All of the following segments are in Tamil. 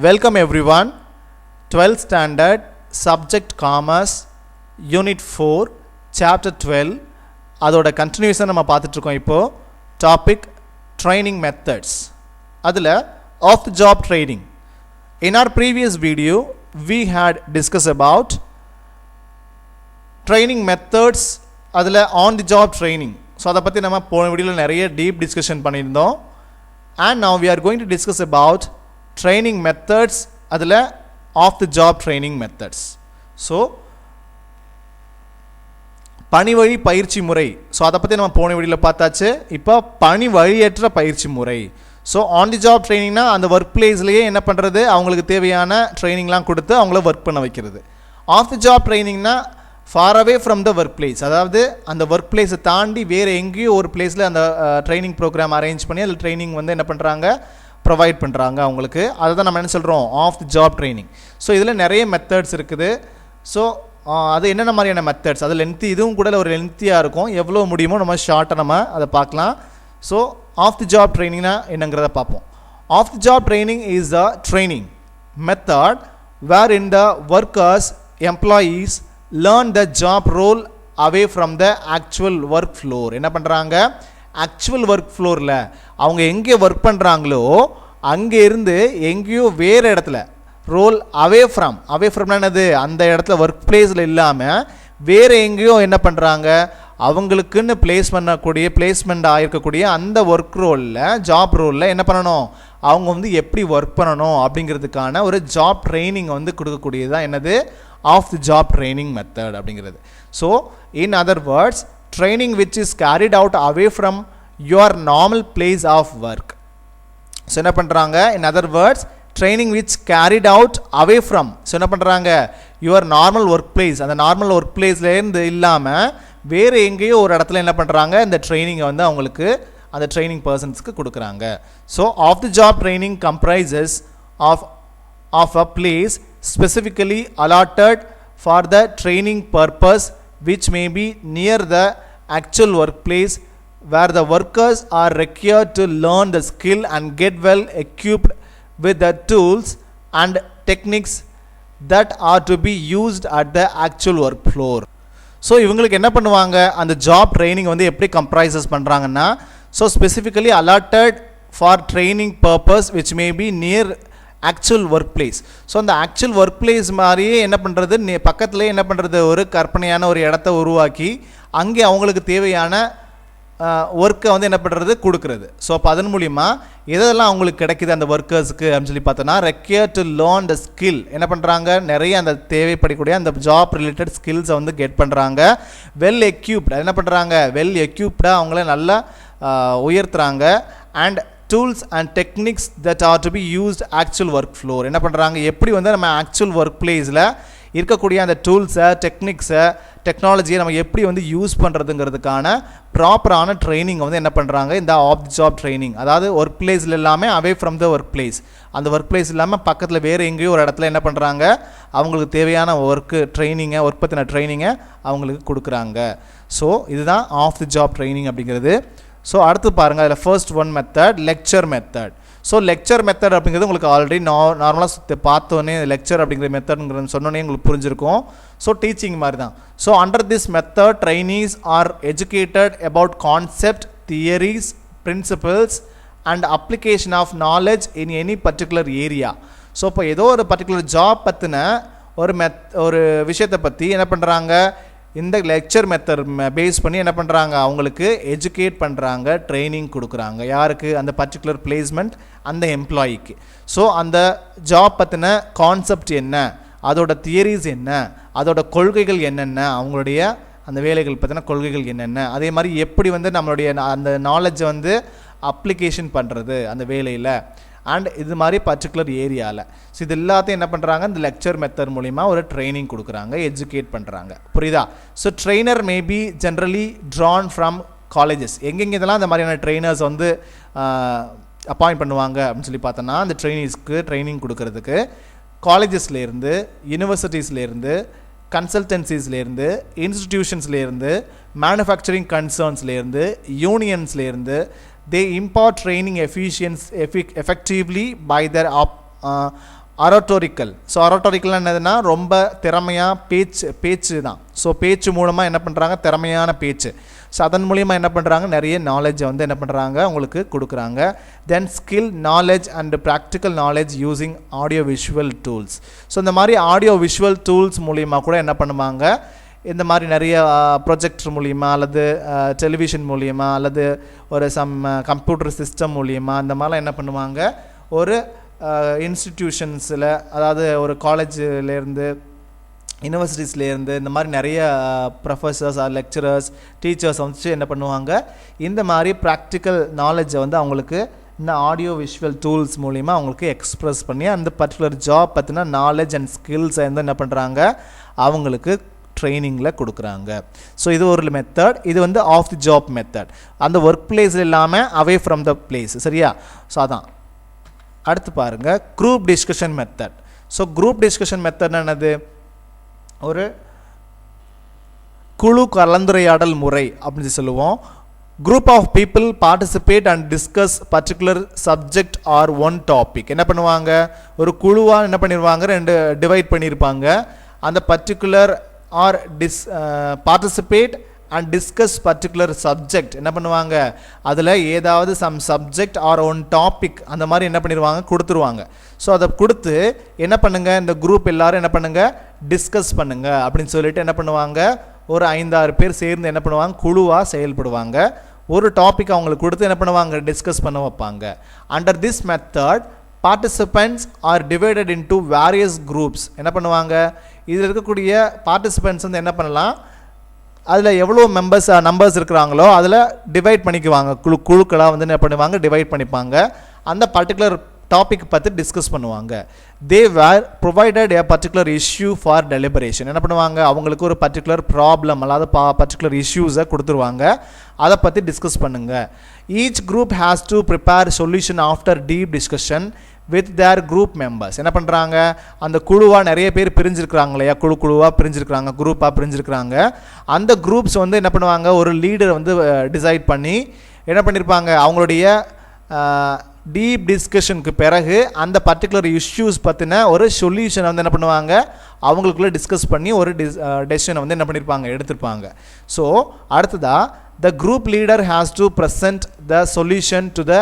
Welcome everyone. 12th standard subject commerce unit 4 chapter 12 அதோட continuation நம்ம பார்த்துட்டு இருக்கோம். இப்போ topic training methods. அதுல off the job training. In our previous video we had discussed about training methods. அதுல on the job training. So அத பத்தி நம்ம போன வீடியோல நிறைய deep discussion பண்ணியிருந்தோம். And now we are going to discuss about training methods adula off the job training methods. So பணி வழி பயிற்சி முறை. ஸோ அதை பற்றி நம்ம போன வீடியோவில் பார்த்தாச்சு. இப்போ பணி வழியற்ற பயிற்சி முறை. ஸோ ஆன் தி ஜாப் ட்ரைனிங்னா அந்த ஒர்க் பிளேஸ்லேயே என்ன பண்ணுறது, அவங்களுக்கு தேவையான ட்ரைனிங்லாம் கொடுத்து அவங்கள ஒர்க் பண்ண வைக்கிறது. ஆஃப் தி ஜாப் ட்ரைனிங்னா far away from the work place, அதாவது அந்த ஒர்க் பிளேஸை தாண்டி வேறு எங்கேயோ ஒரு பிளேஸில் அந்த ட்ரைனிங் ப்ரோக்ராம் அரேஞ்ச் பண்ணி அதில் ட்ரைனிங் வந்து என்ன பண்ணுறாங்க, ப்ரொவைட் பண்ணுறாங்க அவங்களுக்கு. அதை தான் நம்ம என்ன சொல்கிறோம், off the job training. So இதில் நிறைய மெத்தட்ஸ் இருக்குது. ஸோ அது என்னென்ன மாதிரியான மெத்தட்ஸ், அது லென்த்தி, இதுவும் கூட ஒரு லென்த்தியாக இருக்கும். எவ்வளோ முடியுமோ நம்ம ஷார்ட்டாக நம்ம அதை பார்க்கலாம். ஸோ ஆஃப் தி ஜாப் ட்ரைனிங்னா என்னங்கிறத பார்ப்போம். Off the job training is the training method where in the workers employees learn the job role away from the actual work floor. என்ன பண்ணுறாங்க, ஆக்சுவல் ஒர்க் ஃப்ளோரில் அவங்க எங்கே ஒர்க் பண்ணுறாங்களோ அங்கே இருந்து எங்கேயோ வேறு இடத்துல ரோல் அவே ஃப்ரம்னா என்னது, அந்த இடத்துல ஒர்க் பிளேஸில் இல்லாமல் வேறு எங்கேயோ என்ன பண்ணுறாங்க, அவங்களுக்குன்னு பிளேஸ்மெண்ட் ஆகிருக்கக்கூடிய அந்த ஒர்க் ரோலில், ஜாப் ரோலில் என்ன பண்ணணும், அவங்க வந்து எப்படி ஒர்க் பண்ணணும் அப்படிங்கிறதுக்கான ஒரு ஜாப் ட்ரைனிங் வந்து கொடுக்கக்கூடியது தான் என்னது, off the job training method அப்படிங்கிறது. So in other words, training which is carried out away from your normal place of work. So என்ன பண்ணுறாங்க, in other words, training which carried out away from, so என்ன பண்ணுறாங்க, யுவர் நார்மல் ஒர்க் பிளேஸ், அந்த நார்மல் ஒர்க் பிளேஸ்லேருந்து இல்லாமல் வேறு எங்கேயோ ஒரு இடத்துல என்ன பண்ணுறாங்க, இந்த ட்ரைனிங்கை வந்து அவங்களுக்கு அந்த ட்ரைனிங் பர்சன்ஸ்க்கு கொடுக்குறாங்க. So off the job training comprises of a place specifically allotted for the training purpose, which may be near the actual workplace, where the workers are required to learn the skill and get well equipped with the tools and techniques that are to be used at the actual work floor. So இவங்களுக்கு என்ன பண்ணுவாங்க, அந்த ஜாப் ட்ரைனிங் வந்து எப்படி கம்ப்ரைசஸ் பண்ணுறாங்கன்னா, so specifically allotted for training purpose which may be near actual work place. So அந்த ஆக்சுவல் ஒர்க் பிளேஸ் மாதிரியே என்ன பண்ணுறது, பக்கத்துலேயே என்ன பண்ணுறது, ஒரு கற்பனையான ஒரு இடத்த உருவாக்கி அங்கே அவங்களுக்கு தேவையான ஒர்க்கை வந்து என்ன பண்ணுறது, கொடுக்குறது. ஸோ அப்போ அதன் மூலிமா எதெல்லாம் அவங்களுக்கு கிடைக்குது அந்த ஒர்க்கர்ஸுக்கு அப்படின்னு சொல்லி பார்த்தோன்னா, require to learn the skill, என்ன பண்ணுறாங்க, நிறைய அந்த தேவைப்படக்கூடிய அந்த ஜாப் ரிலேட்டட் ஸ்கில்ஸை வந்து கெட் பண்ணுறாங்க. வெல் எக்யூப்டு, என்ன பண்ணுறாங்க, வெல் எக்யூப்டாக அவங்கள நல்லா உயர்த்துறாங்க. And tools and techniques that are to be used actual work floor, என்ன பண்ணுறாங்க, எப்படி வந்து நம்ம ஆக்சுவல் ஒர்க் பிளேஸில் இருக்கக்கூடிய அந்த டூல்ஸை, டெக்னாலஜியை நம்ம எப்படி வந்து யூஸ் பண்ணுறதுங்கிறதுக்கான ப்ராப்பரான ட்ரைனிங் வந்து என்ன பண்ணுறாங்க, இந்த ஆஃப் தி ஜாப் ட்ரைனிங். அதாவது ஒர்க் பிளேஸில் இல்லாமல் away from the work place, அந்த ஒர்க் பிளேஸ் இல்லாமல் பக்கத்தில் வேறு எங்கேயோ ஒரு இடத்துல என்ன பண்ணுறாங்க, அவங்களுக்கு தேவையான ஒர்க் பற்றின ட்ரைனிங்கை அவங்களுக்கு கொடுக்குறாங்க. ஸோ இதுதான் ஆஃப் தி ஜாப் ட்ரைனிங் அப்படிங்கிறது. ஸோ அடுத்து பாருங்கள், அதில் first one method lecture method. So lecture method அப்படிங்கிறது உங்களுக்கு ஆல்ரெடி நார்மலாக பார்த்தோன்னே லெக்சர் அப்படிங்கிற மெத்தட்ங்கிறது சொன்னோன்னே உங்களுக்கு புரிஞ்சிருக்கும். ஸோ டீச்சிங் மாதிரி தான். So under this method trainees are educated about concept, theories, principles and application of knowledge in any particular area. So இப்போ ஏதோ ஒரு பர்டிகுலர் ஜாப் பற்றின ஒரு விஷயத்தை பற்றி என்ன பண்ணுறாங்க, இந்த லெக்சர் மெத்தட் பேஸ் பண்ணி என்ன பண்ணுறாங்க, அவங்களுக்கு எஜுகேட் பண்ணுறாங்க, ட்ரைனிங் கொடுக்குறாங்க. யாருக்கு, அந்த பர்டிகுலர் பிளேஸ்மெண்ட் அந்த எம்ப்ளாயிக்கு. ஸோ அந்த ஜாப் பற்றின கான்செப்ட் என்ன, அதோட தியரிஸ் என்ன, அதோட கொள்கைகள் என்னென்ன, அவங்களுடைய அந்த வேலைகள் பற்றின கொள்கைகள் என்னென்ன, அதே மாதிரி எப்படி வந்து நம்மளுடைய அந்த நாலேஜை வந்து அப்ளிகேஷன் பண்ணுறது அந்த வேலையில், அண்ட் இது மாதிரி பர்டிகுலர் ஏரியாவில். ஸோ இது எல்லாத்தையும் என்ன பண்ணுறாங்க, இந்த லெக்சர் மெத்தட் மூலிமா ஒரு ட்ரைனிங் கொடுக்குறாங்க, எஜுகேட் பண்ணுறாங்க. புரியுதா? So trainer may be generally Tran from colleges. எங்கெங்கே இதெல்லாம் இந்த மாதிரியான ட்ரெயினர்ஸ் வந்து அப்பாயிண்ட் பண்ணுவாங்க அப்படின்னு சொல்லி பார்த்தோன்னா, அந்த ட்ரெயினிஸ்க்கு ட்ரைனிங் கொடுக்கறதுக்கு காலேஜஸ்லேருந்து, யூனிவர்சிட்டிஸ்லேருந்து, கன்சல்டன்சிஸ்லேருந்து, இன்ஸ்டிடியூஷன்ஸ்லேருந்து, மேனுஃபேக்சரிங் கன்சர்ன்ஸ்லேருந்து, யூனியன்ஸ்லேருந்து, they impart training effectively by their aratorical. So aratoricalனா என்னதுன்னா ரொம்ப திறமையாக பேச்சு தான். ஸோ பேச்சு மூலமாக என்ன பண்ணுறாங்க, திறமையான பேச்சு. ஸோ அதன் மூலியமாக என்ன பண்ணுறாங்க, நிறைய நாலேஜை வந்து என்ன பண்ணுறாங்க உங்களுக்கு கொடுக்குறாங்க. தென் skill, knowledge and practical knowledge using audio visual tools. So இந்த மாதிரி ஆடியோ விஷுவல் டூல்ஸ் மூலியமாக கூட என்ன பண்ணுவாங்க, இந்த மாதிரி நிறைய ப்ரொஜெக்டர் மூலிமா அல்லது டெலிவிஷன் மூலிமா அல்லது ஒரு கம்ப்யூட்டர் சிஸ்டம் மூலிமா இந்த மாதிரிலாம் என்ன பண்ணுவாங்க, ஒரு இன்ஸ்டிடியூஷன்ஸில், அதாவது ஒரு காலேஜ்லேருந்து யூனிவர்சிட்டிஸ்லேருந்து இந்த மாதிரி நிறைய ப்ரொஃபஸர்ஸ் லெக்சரர்ஸ் டீச்சர்ஸ் வந்து என்ன பண்ணுவாங்க, இந்த மாதிரி ப்ராக்டிக்கல் நாலேஜை வந்து அவங்களுக்கு இந்த ஆடியோ விஷுவல் டூல்ஸ் மூலிமா அவங்களுக்கு எக்ஸ்ப்ரெஸ் பண்ணி அந்த பர்டிகுலர் ஜாப் பற்றின நாலேஜ் அண்ட் ஸ்கில்ஸை வந்து என்ன பண்ணுறாங்க, அவங்களுக்கு ட்ரைனிங்கில் கொடுக்குறாங்க. ஸோ இது ஒரு மெத்தட். இது வந்து ஆஃப் தி ஜாப் மெத்தட், அந்த ஒர்க் பிளேஸில் இல்லாமல் அவே ஃப்ரம் த பிளேஸ். சரியா? ஸோ அதான். அடுத்து பாருங்கள், group discussion method. So group discussion method என்னது, ஒரு குழு கலந்துரையாடல் முறை அப்படின்னு சொல்லுவோம். Group of people participate and discuss particular subject or one topic. என்ன பண்ணுவாங்க, ஒரு குழுவாக என்ன பண்ணிடுவாங்க, ரெண்டு டிவைட் பண்ணியிருப்பாங்க. அந்த particular or participate and discuss particular subject என்ன பண்ணுவாங்க, அதில் ஏதாவது some subject or one topic அந்த மாதிரி என்ன பண்ணிடுவாங்க, கொடுத்துருவாங்க. ஸோ அதை கொடுத்து என்ன பண்ணுங்கள், இந்த குரூப் எல்லோரும் என்ன பண்ணுங்கள், டிஸ்கஸ் பண்ணுங்கள் அப்படின்னு சொல்லிட்டு என்ன பண்ணுவாங்க, ஒரு 5-6 பேர் சேர்ந்து என்ன பண்ணுவாங்க, குழுவாக செயல்படுவாங்க. ஒரு டாபிக் அவங்களுக்கு கொடுத்து என்ன பண்ணுவாங்க, டிஸ்கஸ் பண்ண வைப்பாங்க. Under this method participants are divided into various groups. என்ன பண்ணுவாங்க, இதில் இருக்கக்கூடிய பார்ட்டிசிபெண்ட்ஸ் வந்து என்ன பண்ணலாம், அதில் எவ்வளோ நம்பர்ஸ் இருக்கிறாங்களோ அதில் டிவைட் பண்ணிக்குவாங்க. குழுக்களாக வந்து என்ன பண்ணுவாங்க, டிவைட் பண்ணிப்பாங்க. அந்த பர்டிகுலர் டாபிக் பற்றி டிஸ்கஸ் பண்ணுவாங்க. They were provided a particular issue for deliberation. என்ன பண்ணுவாங்க, அவங்களுக்கு ஒரு பர்டிகுலர் ப்ராப்ளம் அதாவது பர்டிகுலர் இஷ்யூஸை கொடுத்துருவாங்க, அதை பற்றி டிஸ்கஸ் பண்ணுங்கள். Each group has to prepare solution after deep discussion with their group members. என்ன பண்ணுறாங்க, அந்த குழுவாக நிறைய பேர் பிரிஞ்சிருக்கிறாங்க இல்லையா, குழுவாக பிரிஞ்சிருக்கிறாங்க, குரூப்பாக பிரிஞ்சிருக்கிறாங்க. அந்த குரூப்ஸ் வந்து என்ன பண்ணுவாங்க, ஒரு லீடர் வந்து டிசைட் பண்ணி என்ன பண்ணியிருப்பாங்க, அவங்களுடைய டீப் டிஸ்கஷனுக்கு பிறகு அந்த பர்டிகுலர் இஷ்யூஸ் பற்றின ஒரு சொல்யூஷனை வந்து என்ன பண்ணுவாங்க, அவங்களுக்குள்ளே டிஸ்கஸ் பண்ணி ஒரு டெசிஷனை வந்து என்ன பண்ணியிருப்பாங்க, எடுத்திருப்பாங்க. ஸோ அடுத்ததாக, the group leader has to present the solution to the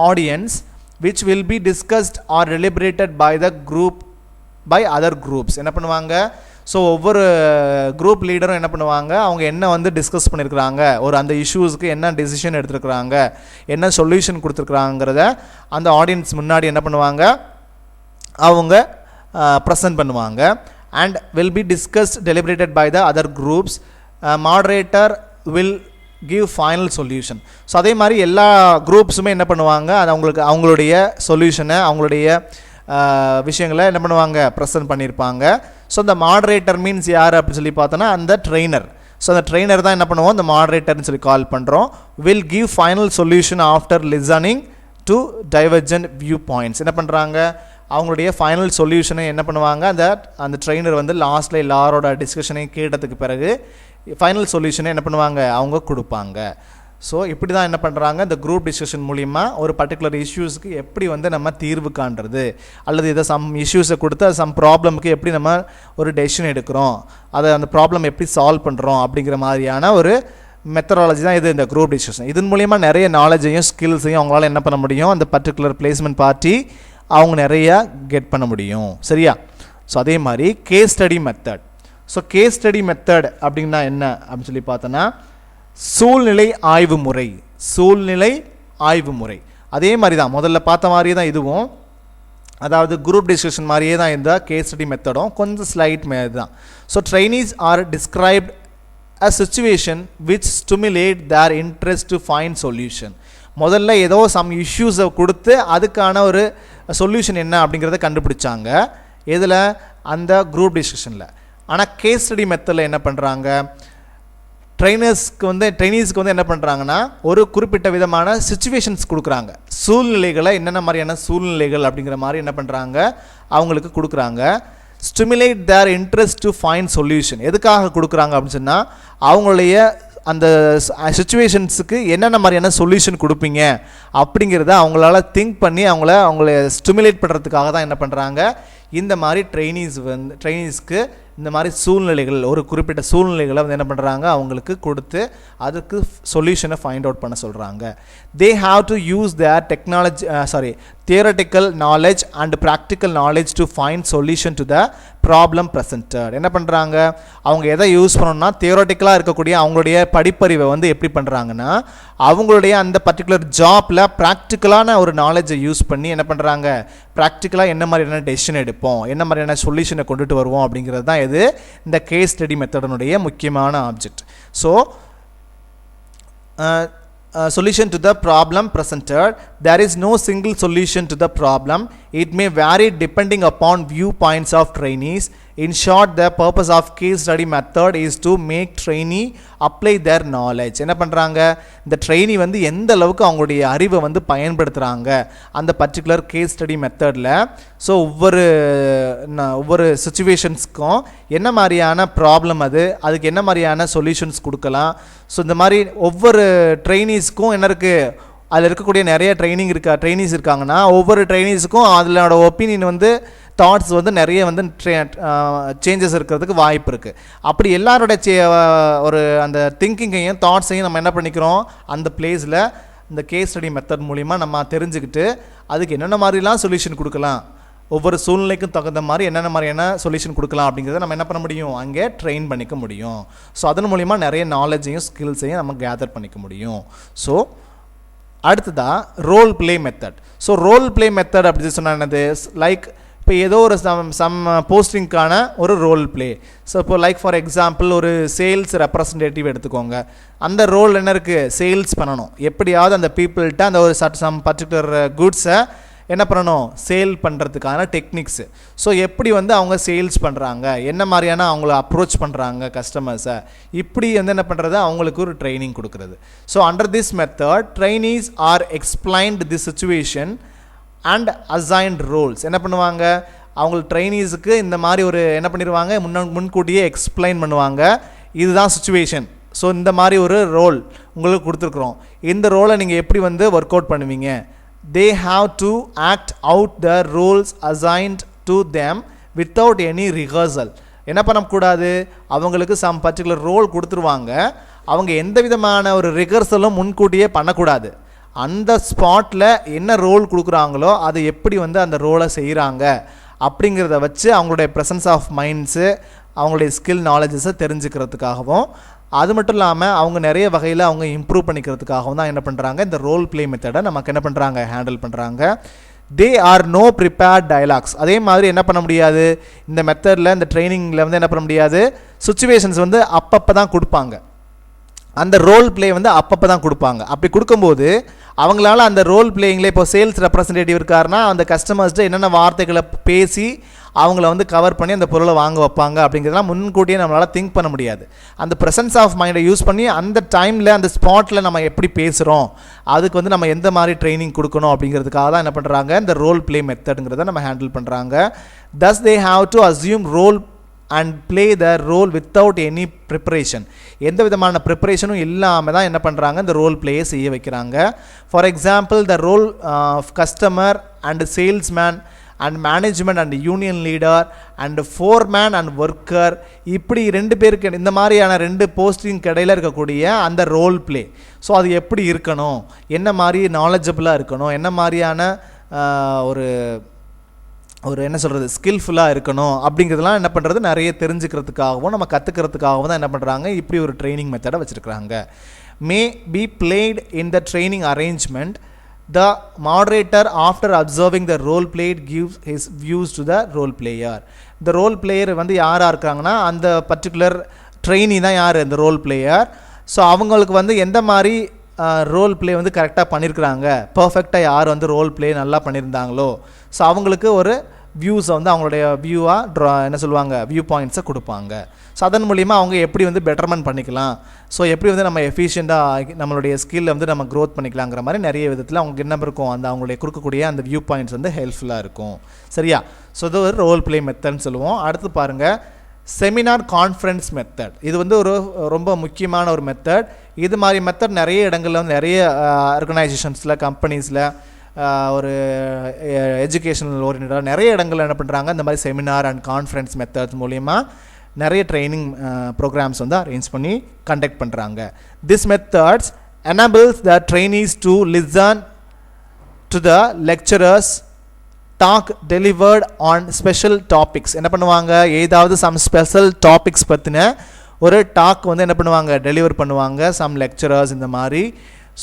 audience which will be discussed or deliberated by the group by other groups. என்ன பண்ணுவாங்க, ஸோ ஒவ்வொரு குரூப் லீடரும் என்ன பண்ணுவாங்க, அவங்க என்ன வந்து டிஸ்கஸ் பண்ணியிருக்கிறாங்க, ஒரு அந்த இஷ்யூஸ்க்கு என்ன டெசிஷன் எடுத்துருக்குறாங்க, என்ன சொல்யூஷன் கொடுத்துருக்குறாங்கிறத அந்த ஆடியன்ஸ் முன்னாடி என்ன பண்ணுவாங்க, அவங்க ப்ரெசென்ட் பண்ணுவாங்க. And will be discussed deliberated by the other groups. Moderator will give final solution. So அதே மாதிரி எல்லா குரூப்ஸுமே என்ன பண்ணுவாங்க, அது அவங்களுடைய சொல்யூஷனை அவங்களுடைய விஷயங்களை என்ன பண்ணுவாங்க, ப்ரெசென்ட் பண்ணியிருப்பாங்க. ஸோ இந்த மாடரேட்டர் மீன்ஸ் யார் அப்படின்னு சொல்லி பார்த்தோன்னா அந்த ட்ரெயினர். ஸோ அந்த ட்ரெயினர் தான் என்ன பண்ணுவோம், இந்த மாடரேட்டர்னு சொல்லி கால் பண்ணுறோம். Will give final solution after listening to divergent view points. என்ன பண்ணுறாங்க, அவங்களுடைய ஃபைனல் சொல்யூஷனை என்ன பண்ணுவாங்க, அந்த ட்ரெயினர் வந்து லாஸ்ட்டில் எல்லாரோட டிஸ்கஷனையும் கேட்டதுக்கு பிறகு ஃபைனல் சொல்யூஷனை என்ன பண்ணுவாங்க, அவங்க கொடுப்பாங்க. ஸோ இப்படி தான் என்ன பண்ணுறாங்க, இந்த குரூப் டிஸ்கஷன் மூலிமா ஒரு பர்டிகுலர் இஷ்யூஸுக்கு எப்படி வந்து நம்ம தீர்வு காண்றது, அல்லது இதை சம் இஷ்யூஸை கொடுத்து சம் ப்ராப்ளமுக்கு எப்படி நம்ம ஒரு டெசிஷன் எடுக்கிறோம், அதை அந்த ப்ராப்ளம் எப்படி சால்வ் பண்ணுறோம் அப்படிங்கிற மாதிரியான ஒரு மெத்தடாலஜி தான் இது இந்த குரூப் டிஸ்கஷன். இதன் மூலிமா நிறைய நாலேஜையும் ஸ்கில்ஸையும் அவங்களால என்ன பண்ண முடியும், அந்த பர்டிகுலர் பிளேஸ்மெண்ட் பார்ட்டி அவங்க நிறையா கெட் பண்ண முடியும். சரியா? ஸோ அதே மாதிரி case study method. So case study method அப்படின்னா என்ன அப்படின்னு சொல்லி பார்த்தோன்னா, சூழ்நிலை ஆய்வு முறை. சூழ்நிலை ஆய்வு முறை அதே மாதிரி தான், முதல்ல பார்த்த மாதிரியே தான் இதுவும், அதாவது குரூப் டிஸ்கஷன் மாதிரியே தான் இந்த கேஸ் ஸ்டடி மெத்தடும், கொஞ்சம் ஸ்லைட் மாதிரி தான். So trainees are described a situation which stimulate their interest to find solution. முதல்ல ஏதோ சம் இஷ்யூஸை கொடுத்து அதுக்கான ஒரு சொல்யூஷன் என்ன அப்படிங்கிறத கண்டுபிடிச்சாங்க. இதில் அந்த குரூப் டிஸ்கஷனில். ஆனால் கேஸ் ஸ்டடி மெத்தடில் என்ன பண்ணுறாங்க, ட்ரைனீஸ்க்கு வந்து என்ன பண்ணுறாங்கன்னா, ஒரு குறிப்பிட்ட விதமான சிச்சுவேஷன்ஸ் கொடுக்குறாங்க. சூழ்நிலைகளை என்னென்ன மாதிரியான சூழ்நிலைகள் அப்படிங்கிற மாதிரி என்ன பண்ணுறாங்க, அவங்களுக்கு கொடுக்குறாங்க. Stimulate their interest to find solution. எதுக்காக கொடுக்குறாங்க அப்படின்னு சொன்னால், அவங்களுடைய அந்த சிச்சுவேஷன்ஸுக்கு என்னென்ன மாதிரியான சொல்யூஷன் கொடுப்பீங்க அப்படிங்கிறத அவங்களால திங்க் பண்ணி அவங்கள ஸ்டிமுலேட் பண்ணுறதுக்காக தான் என்ன பண்ணுறாங்க, இந்த மாதிரி ட்ரெயினிஸ்க்கு இந்த மாதிரி சூழ்நிலைகள் ஒரு குறிப்பிட்ட சூழ்நிலைகளை வந்து என்ன பண்ணுறாங்க அவங்களுக்கு கொடுத்து அதுக்கு சொல்யூஷனை ஃபைண்ட் அவுட் பண்ண சொல்கிறாங்க. தே have to use there theoretical knowledge and practical knowledge to find solution to the problem presented. என்ன பண்ணுறாங்க அவங்க எதை யூஸ் பண்ணணும்னா தியரட்டிக்கலாக இருக்கக்கூடிய அவங்களுடைய படிப்பறிவை வந்து எப்படி பண்ணுறாங்கன்னா அவங்களுடைய அந்த பர்டிகுலர் ஜாப்பில் ப்ராக்டிக்கலான ஒரு நாலேஜை யூஸ் பண்ணி என்ன பண்ணுறாங்க ப்ராக்டிக்கலாக என்ன மாதிரியான டெசிஷன் எடுப்போம் என்ன மாதிரியான சொல்யூஷனை கொண்டுட்டு வருவோம் அப்படிங்கிறது தான் இது இந்த கேஸ் ஸ்டடி மெத்தடனுடைய முக்கியமான object. So solution to the problem presented. There is no single solution to the problem. It may vary depending upon viewpoints of trainees. In short, the purpose of case study method is to make trainee apply their knowledge. என்ன பண்ணுறாங்க இந்த ட்ரெயினி வந்து எந்த அளவுக்கு அவங்களுடைய அறிவை வந்து பயன்படுத்துகிறாங்க அந்த பர்டிகுலர் கேஸ் ஸ்டடி மெத்தடில். ஸோ ஒவ்வொரு சுச்சுவேஷன்ஸ்க்கும் என்ன மாதிரியான ப்ராப்ளம் அதுக்கு என்ன மாதிரியான சொல்யூஷன்ஸ் கொடுக்கலாம். ஸோ இந்த மாதிரி ஒவ்வொரு ட்ரெயினிஸ்க்கும் என்ன இருக்குது அதில் இருக்கக்கூடிய நிறைய ட்ரெயினிஸ் இருக்காங்கன்னா ஒவ்வொரு ட்ரெயினிஸுக்கும் அதோட ஒப்பீனியன் வந்து தாட்ஸ் வந்து நிறைய வந்து சேஞ்சஸ் இருக்கிறதுக்கு வாய்ப்பு இருக்குது. அப்படி எல்லாரோட ஒரு அந்த திங்கிங்கையும் தாட்ஸையும் நம்ம என்ன பண்ணிக்கிறோம் அந்த பிளேஸில் இந்த கேஸ் ஸ்டடி மெத்தட் மூலிமா நம்ம தெரிஞ்சுக்கிட்டு அதுக்கு என்னென்ன மாதிரிலாம் சொல்யூஷன் கொடுக்கலாம் ஒவ்வொரு சூழ்நிலைக்கும் தகுந்த மாதிரி என்னென்ன மாதிரியான சொல்யூஷன் கொடுக்கலாம் அப்படிங்கிறத நம்ம என்ன பண்ண முடியும் அங்கே ட்ரெயின் பண்ணிக்க முடியும். ஸோ அதன் மூலிமா நிறைய நாலேஜையும் ஸ்கில்ஸையும் நம்ம கேதர் பண்ணிக்க முடியும். ஸோ அடுத்ததாக role play method. So role play method அப்படி சொன்னால் என்னது லைக் இப்போ ஏதோ ஒரு சம் போஸ்டிங்க்கான ஒரு ரோல் பிளே. ஸோ இப்போ லைக் ஃபார் எக்ஸாம்பிள் ஒரு சேல்ஸ் ரெப்ரசன்டேட்டிவ் எடுத்துக்கோங்க. அந்த ரோல் என்ன இருக்குது சேல்ஸ் பண்ணணும் எப்படியாவது அந்த பீப்புள்கிட்ட அந்த ஒரு சம் பர்டிகுலர் குட்ஸை என்ன பண்ணணும் சேல் பண்ணுறதுக்கான டெக்னிக்ஸு. ஸோ எப்படி வந்து அவங்க சேல்ஸ் பண்ணுறாங்க என்ன மாதிரியான அவங்கள அப்ரோச் பண்ணுறாங்க கஸ்டமர்ஸை இப்படி வந்து என்ன பண்ணுறது அவங்களுக்கு ஒரு ட்ரைனிங் கொடுக்குறது. So under this method trainees are explained the situation and assigned roles. என்ன பண்ணுவாங்க அவங்களுக்கு ட்ரைனீஸுக்கு இந்த மாதிரி ஒரு என்ன பண்ணிடுவாங்க முன்கூட்டியே எக்ஸ்பிளைன் பண்ணுவாங்க இதுதான் சுச்சுவேஷன். ஸோ இந்த மாதிரி ஒரு ரோல் உங்களுக்கு கொடுத்துருக்குறோம் இந்த ரோலை நீங்கள் எப்படி வந்து ஒர்க் அவுட் பண்ணுவீங்க. They have to act out the roles assigned to them without any rehearsal. என்ன பண்ணக்கூடாது அவங்களுக்கு சம் பர்டிகுலர் ரோல் கொடுத்துருவாங்க அவங்க எந்த விதமான ஒரு ரிஹர்சலும் முன்கூட்டியே பண்ணக்கூடாது. அந்த ஸ்பாட்டில் என்ன ரோல் கொடுக்குறாங்களோ அதை எப்படி வந்து அந்த ரோலை செய்கிறாங்க அப்படிங்கிறத வச்சு அவங்களுடைய ப்ரெசன்ஸ் ஆஃப் மைண்ட்ஸு அவங்களுடைய ஸ்கில் நாலேஜஸை தெரிஞ்சுக்கிறதுக்காகவும் அது மட்டும் இல்லாமல் அவங்க நிறைய வகையில் அவங்க இம்ப்ரூவ் பண்ணிக்கிறதுக்காகவும் தான் என்ன பண்ணுறாங்க இந்த ரோல் பிளே மெத்தடை நமக்கு என்ன பண்ணுறாங்க ஹேண்டில் பண்ணுறாங்க. They are no prepared dialogues. அதே மாதிரி என்ன பண்ண முடியாது இந்த மெத்தடில் இந்த ட்ரைனிங்கில் வந்து என்ன பண்ண முடியாது சுச்சுவேஷன்ஸ் வந்து அப்பப்போ தான் கொடுப்பாங்க அந்த ரோல் பிளே வந்து அப்பப்போ தான் கொடுப்பாங்க. அப்படி கொடுக்கும்போது அவங்களால அந்த ரோல் பிளேயிங்கில் இப்போ சேல்ஸ் ரெப்ரசன்டேட்டிவ் இருக்காருன்னா அந்த கஸ்டமர்ஸ்ட்டு என்னென்ன வார்த்தைகளை பேசி அவங்கள வந்து கவர் பண்ணி அந்த பொருளை வாங்க வைப்பாங்க அப்படிங்கிறதுலாம் முன்கூட்டியே நம்மளால் திங்க் பண்ண முடியாது. அந்த ப்ரெசன்ஸ் ஆஃப் மைண்டை யூஸ் பண்ணி அந்த டைமில் அந்த ஸ்பாட்டில் நம்ம எப்படி பேசுகிறோம் அதுக்கு வந்து நம்ம எந்த மாதிரி ட்ரைனிங் கொடுக்கணும் அப்படிங்கிறதுக்காக தான் என்ன பண்ணுறாங்க இந்த ரோல் பிளே மெத்தடுங்கிறத நம்ம ஹேண்டில் பண்ணுறாங்க. Thus they have to assume role and play the role without any preparation. எந்த விதமான ப்ரிப்பரேஷனும் இல்லாமல் தான் என்ன பண்ணுறாங்க இந்த ரோல் பிளேயை செய்ய வைக்கிறாங்க. For example the role of customer and salesman and management and union leader and foreman and worker இப்படி ரெண்டு பேருக்கு இந்த மாதிரியான ரெண்டு போஸ்டிங் இடையில இருக்கக்கூடிய அந்த ரோல் பிளே. ஸோ அது எப்படி இருக்கணும் என்ன மாதிரி நாலேஜபிளாக இருக்கணும் என்ன மாதிரியான ஒரு என்ன சொல்கிறது ஸ்கில்ஃபுல்லாக இருக்கணும் அப்படிங்கிறதுலாம் என்ன பண்ணுறது நிறைய தெரிஞ்சுக்கிறதுக்காகவும் நம்ம கற்றுக்கிறதுக்காகவும் தான் என்ன பண்ணுறாங்க இப்படி ஒரு ட்ரைனிங் மெத்தடை வச்சுருக்குறாங்க. May be played in the training arrangement. The moderator after observing the role played gives his views to the role player. The role player வந்து யாராக இருக்காங்கன்னா அந்த பர்டிகுலர் ட்ரெயினி தான் யார் இந்த ரோல் பிளேயர். ஸோ அவங்களுக்கு வந்து எந்த மாதிரி ரோல் பிளே வந்து கரெக்டாக பண்ணியிருக்கிறாங்க பர்ஃபெக்டாக யார் வந்து ரோல் பிளே நல்லா பண்ணியிருந்தாங்களோ ஸோ அவங்களுக்கு ஒரு வியூஸை வந்து அவங்களுடைய என்ன சொல்லுவாங்க வியூ பாயிண்ட்ஸை கொடுப்பாங்க. ஸோ அதன் மூலிமா அவங்க எப்படி வந்து பெட்டர்மெண்ட் பண்ணிக்கலாம் ஸோ எப்படி வந்து நம்ம எஃபிஷியண்ட்டாக நம்மளுடைய ஸ்கில்லை வந்து நம்ம க்ரோத் பண்ணிக்கலாங்கிற மாதிரி நிறைய விதத்தில் அவங்க என்ன இருக்கும் அந்த அவங்களுடைய கொடுக்கக்கூடிய அந்த வியூ பாயிண்ட்ஸ் வந்து ஹெல்ப்ஃபுல்லாக இருக்கும். சரியா? ஸோ இது ஒரு ரோல் பிளே மெத்தட்னு சொல்லுவோம். அடுத்து பாருங்கள் செமினார் கான்ஃபரன்ஸ் மெத்தட். இது வந்து ஒரு ரொம்ப முக்கியமான ஒரு மெத்தட். இது மாதிரி மெத்தட் நிறைய இடங்களில் வந்து நிறைய ஆர்கனைசேஷன்ஸில் கம்பெனிஸில் ஒரு எஜுகேஷனல் ஓரியன்டாக நிறைய இடங்கள் என்ன பண்ணுறாங்க, இந்த மாதிரி செமினார் அண்ட் கான்ஃபரன்ஸ் மெத்தட்ஸ் மூலிமா நிறைய ட்ரைனிங் ப்ரோக்ராம்ஸ் வந்து அரேஞ்ச் பண்ணி கண்டக்ட் பண்ணுறாங்க. This methods enables the trainees to listen to the lecturers talk delivered on special topics. என்ன பண்ணுவாங்க, ஏதாவது some special topics பற்றின ஒரு டாக் வந்து என்ன பண்ணுவாங்க, டெலிவர் பண்ணுவாங்க some lecturers இந்த மாதிரி.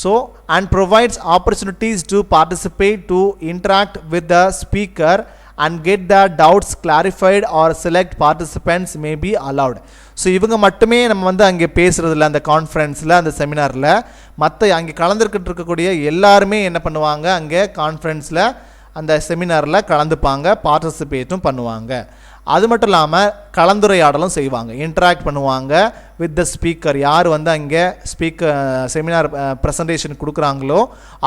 So and provides opportunities to participate, to interact with the speaker and get the doubts clarified or select participants may be allowed. So இவங்க மட்டுமே நம்ம வந்து அங்கே பேசுகிறதில்ல, அந்த கான்ஃபரன்ஸில் அந்த செமினாரில் மற்ற அங்கே கலந்துக்கிட்டு இருக்கக்கூடிய எல்லாருமே என்ன பண்ணுவாங்க, அங்கே கான்ஃபரன்ஸில் அந்த செமினாரில் கலந்துப்பாங்க, பார்ட்டிசிபேட்டும் பண்ணுவாங்க. அது மட்டும் இல்லாமல் கலந்துரையாடலும் செய்வாங்க, இன்ட்ராக்ட் பண்ணுவாங்க வித் த ஸ்பீக்கர். யார் வந்து அங்கே செமினார் ப்ரெசன்டேஷன் கொடுக்குறாங்களோ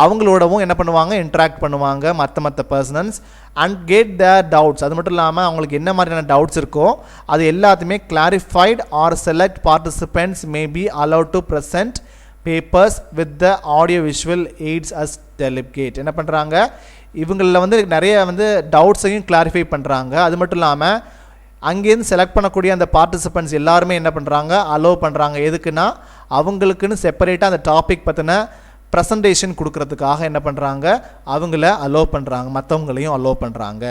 அவங்களோடவும் என்ன பண்ணுவாங்க, இன்ட்ராக்ட் பண்ணுவாங்க மற்ற பர்சனன்ஸ் அண்ட் கெட் த டவுட்ஸ். அது மட்டும் இல்லாமல் அவங்களுக்கு என்ன மாதிரியான டவுட்ஸ் இருக்கோ அது எல்லாத்தையுமே clarified or select participants may be allowed to present papers with the audio visual aids as delegate. என்ன பண்ணுறாங்க, இவங்களில் வந்து நிறைய வந்து டவுட்ஸையும் கிளாரிஃபை பண்ணுறாங்க. அது மட்டும் இல்லாமல் அங்கேருந்து செலக்ட் பண்ணக்கூடிய அந்த பார்ட்டிசிபெண்ட்ஸ் எல்லாருமே என்ன பண்ணுறாங்க, அலோவ் பண்ணுறாங்க. எதுக்குன்னா அவங்களுக்குன்னு செப்பரேட்டாக அந்த டாபிக் பற்றின ப்ரெசன்டேஷன் கொடுக்கறதுக்காக என்ன பண்ணுறாங்க, அவங்கள அலோவ் பண்ணுறாங்க, மற்றவங்களையும் அலோவ் பண்ணுறாங்க.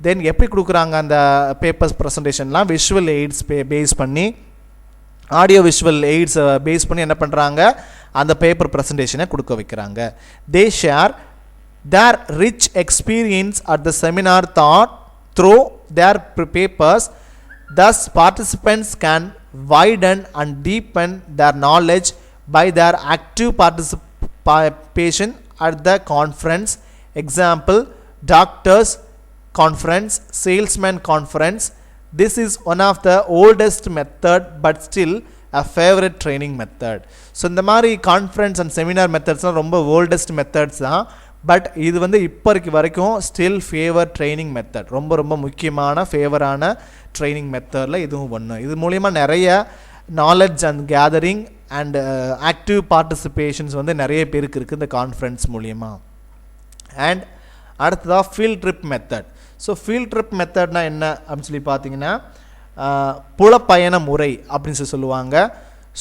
தென் எப்படி கொடுக்குறாங்க அந்த பேப்பர்ஸ் ப்ரெசன்டேஷன்லாம், விஷுவல் எய்ட்ஸ் பேஸ் பண்ணி, ஆடியோ விஷுவல் எய்ட்ஸ் பேஸ் பண்ணி என்ன பண்ணுறாங்க, அந்த பேப்பர் ப்ரெசன்டேஷனை கொடுக்க வைக்கிறாங்க. They share their rich experience at the seminar thought through their papers. Thus participants can widen and deepen their knowledge by their active participation at the conference. Example, doctors conference, salesman conference. This is one of the oldest method but still a favorite training method. So இந்த மாதிரி கான்ஃபரன்ஸ் அண்ட் செமினார் மெத்தட்ஸ்லாம் ரொம்ப ஓல்டஸ்ட் மெத்தட்ஸ் தான். பட் இது வந்து இப்போ வரைக்கும் ஸ்டில் ஃபேவர் ட்ரைனிங் மெத்தட், ரொம்ப முக்கியமான ஃபேவரான ட்ரைனிங் மெத்தடில் இதுவும் ஒன்று. இது மூலிமா நிறைய knowledge and gathering and active participations வந்து நிறைய பேருக்கு இருக்குது இந்த கான்ஃபரன்ஸ் மூலிமா. அண்ட் அடுத்ததாக field trip method. So field trip மெத்தட்னா என்ன அப்படின்னு சொல்லி பார்த்தீங்கன்னா, புலப்பயண முறை அப்படின்னு சொல்லுவாங்க.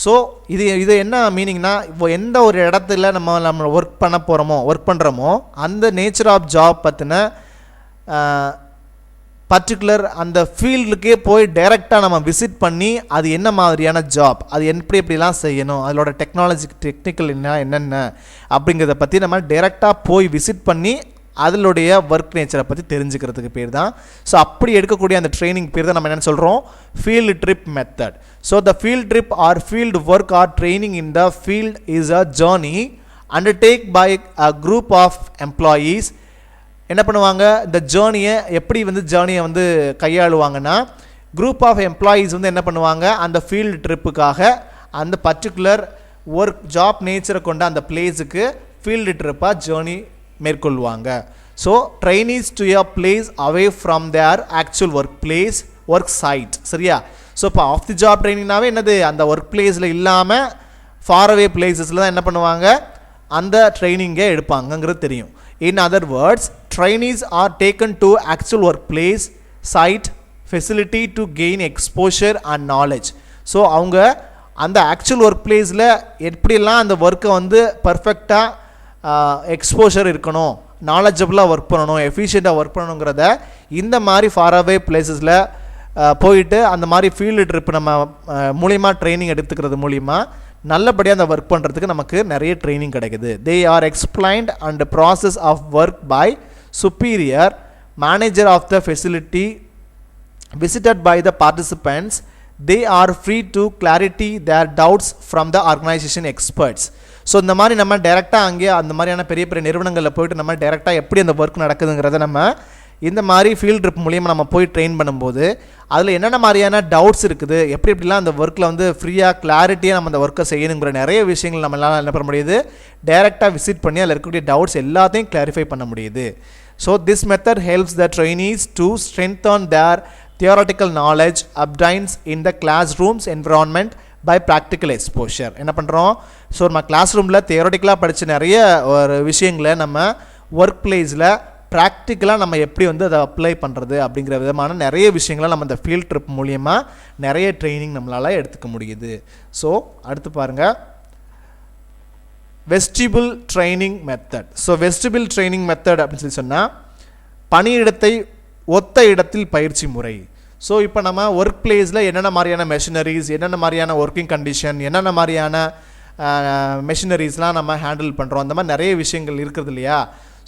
ஸோ இது என்ன மீனிங்னா, இப்போ எந்த ஒரு இடத்துல நம்ம ஒர்க் பண்ணுறோமோ அந்த நேச்சர் ஆஃப் ஜாப் பற்றின பர்டிகுலர் அந்த ஃபீல்டுக்கே போய் டைரெக்டாக நம்ம விசிட் பண்ணி அது என்ன மாதிரியான ஜாப், அது எப்படிலாம் செய்யணும், அதோட டெக்னிக்கல் என்னென்ன அப்படிங்கிறத பற்றி நம்ம டைரெக்டாக போய் விசிட் பண்ணி அதனுடைய ஒர்க் நேச்சரை பற்றி தெரிஞ்சுக்கிறதுக்கு பேர் தான். ஸோ அப்படி எடுக்கக்கூடிய அந்த ட்ரைனிங் பேர் தான் நம்ம என்ன சொல்கிறோம், field trip method. So the field trip or field work or training in the field is a journey undertake by a group of employees. என்ன பண்ணுவாங்க, இந்த ஜேர்னியை வந்து கையாளுவாங்கன்னா, குரூப் ஆஃப் எம்ப்ளாயீஸ் வந்து என்ன பண்ணுவாங்க, அந்த ஃபீல்டு ட்ரிப்புக்காக அந்த பர்டிகுலர் ஒர்க் ஜாப் நேச்சரை கொண்ட அந்த பிளேஸுக்கு ஃபீல்டு ட்ரிப்பாக ஜேர்னி மேற்கொள்வாங்க. So trainees to a place away from their actual work site. சரியா? ஸோ இப்போ ஆஃப் தி ஜாப் ட்ரைனிங்னாவே என்னது, அந்த ஒர்க் பிளேஸில் இல்லாமல் ஃபார் அவே பிளேஸஸில் தான் என்ன பண்ணுவாங்க, அந்த ட்ரைனிங்கை எடுப்பாங்கங்கிறது தெரியும். In other words, trainees are taken to actual work place site facility to gain exposure and knowledge. So அவங்க அந்த ஆக்சுவல் ஒர்க் பிளேஸில் எப்படிலாம் அந்த ஒர்க்கை வந்து பர்ஃபெக்டாக எக்ஸ்போஷர் இருக்கணும், நாலேஜபிளாக ஒர்க் பண்ணணும், எஃபிஷியண்ட்டாக ஒர்க் பண்ணணுங்கிறத இந்த மாதிரி ஃபாரவே பிளேஸஸில் போயிட்டு அந்த மாதிரி ஃபீல்டு ட்ரிப் நம்ம மூலிமா ட்ரைனிங் எடுத்துக்கிறது மூலிமா நல்லபடியாக அந்த ஒர்க் பண்ணுறதுக்கு நமக்கு நிறைய ட்ரைனிங் கிடைக்குது. They are explained and process of work by superior manager of the facility visited by the participants. They are free to clarity their doubts from the organization experts. So இந்த மாதிரி நம்ம டைரெக்டாக அங்கே அந்த மாதிரியான பெரிய நிறுவனங்களில் போய்ட்டு நம்ம டைரெக்டாக எப்படி அந்த ஒர்க் நடக்குதுங்கிறத நம்ம இந்த மாதிரி ஃபீல்ட் ட்ரிப் மூலியமாக நம்ம போய் ட்ரெயின் பண்ணும்போது அதில் என்னென்ன மாதிரியான டவுட்ஸ் இருக்குது, எப்படிலாம் அந்த ஒர்க்கில் வந்து ஃப்ரீயாக கிளாரிட்டியாக நம்ம அந்த ஒர்க்கை செய்யணுங்கிற நிறைய விஷயங்கள் நம்மளால் என்ன பண்ண முடியுது, டைரெக்டாக விசிட் பண்ணி அதில் இருக்கக்கூடிய டவுட்ஸ் எல்லாத்தையும் கிளாரிஃபை பண்ண முடியுது. So this method helps the trainees to strengthen their theoretical knowledge obtains in the classrooms environment by practical exposure. என்ன பண்ணுறோம், ஸோ நம்ம கிளாஸ் ரூமில் தியோரட்டிக்கலாக படித்த நிறைய ஒரு விஷயங்களை நம்ம ஒர்க் பிளேஸில் ப்ராக்டிக்கலாக நம்ம எப்படி வந்து அதை அப்ளை பண்ணுறது அப்படிங்கிற விதமான நிறைய விஷயங்களை நம்ம இந்த ஃபீல்ட் ட்ரிப் மூலியமாக நிறைய ட்ரைனிங் நம்மளால் எடுத்துக்க முடியுது. ஸோ அடுத்து பாருங்கள், vestibule training method. So vestibule training method அப்படின்னு சொல்லி சொன்னால் பணியிடத்தை ஒத்த இடத்தில் பயிற்சி முறை. ஸோ இப்போ நம்ம ஒர்க் பிளேஸில் என்னென்ன மாதிரியான மெஷினரிஸ், என்னென்ன மாதிரியான ஒர்க்கிங் கண்டிஷன், என்னென்ன மாதிரியான மெஷினரிஸ்லாம் நம்ம ஹேண்டில் பண்ணுறோம், அந்த மாதிரி நிறைய விஷயங்கள் இருக்கிறது இல்லையா.